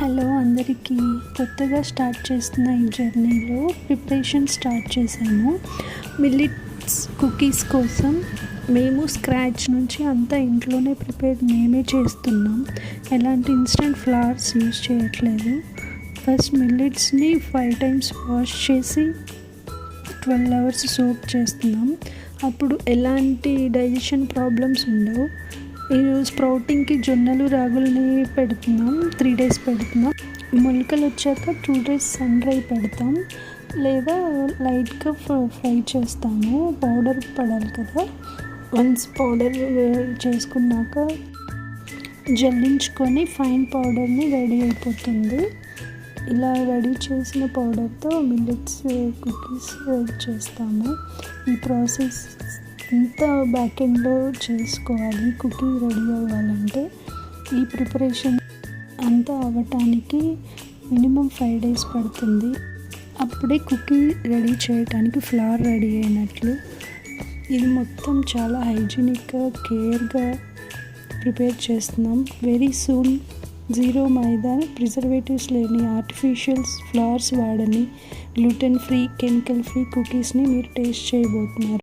Hello అందరికీ. కొత్తగా start చేస్తున్న ఈ జర్నీలో ప్రిపరేషన్ స్టార్ట్ చేశాము. మిల్లెట్స్ కుకీస్ కోసం మేము స్క్రాచ్ నుంచి అంతా ఇంట్లోనే మేమే చేస్తున్నాం. ఎలాంటి ఇన్స్టెంట్ ఫ్లవర్స్ యూజ్ చేయట్లేదు. ఫస్ట్ మిల్లెట్స్ని 5 times వాష్ చేసి 12 hours సోక్ చేస్తున్నాం. అప్పుడు ఎలాంటి డైజెషన్ ప్రాబ్లమ్స్ ఉండవు. స్ప్రౌటింగ్కి జొన్నలు రాగుల్ని పెడుతున్నాం. 3 days పెడుతున్నాం. మొలకలు వచ్చాక 2 days సన్ డ్రై పెడతాం, లేదా లైట్గా ఫ్రై చేస్తాము. పౌడర్ పడాలి కదా. వన్స్ పౌడర్ చేసుకున్నాక జల్లించుకొని ఫైన్ పౌడర్ని రెడీ అయిపోతుంది. ఇలా రెడీ చేసిన పౌడర్తో మిల్లెట్స్ కుకీస్ రెడీ చేస్తాము. ఈ ప్రాసెస్ అంతా బ్యాక్ ఎండ్లో చేసుకోవాలి. కుకీ రెడీ అవ్వాలంటే ఈ ప్రిపరేషన్ అంతా అవ్వటానికి మినిమం 5 days పడుతుంది. అప్పుడే కుకీ రెడీ చేయడానికి ఫ్లవర్ రెడీ అయినట్లు. ఇది మొత్తం చాలా హైజీనిక్గా కేర్గా ప్రిపేర్ చేస్తున్నాం. వెరీ సూన్ 0 మైదా, ప్రిజర్వేటివ్స్ లేని ఆర్టిఫిషియల్ ఫ్లవర్స్ వాడని గ్లూటెన్ ఫ్రీ, కెమికల్ ఫ్రీ కుకీస్ని మీరు టేస్ట్ చేయబోతున్నారు.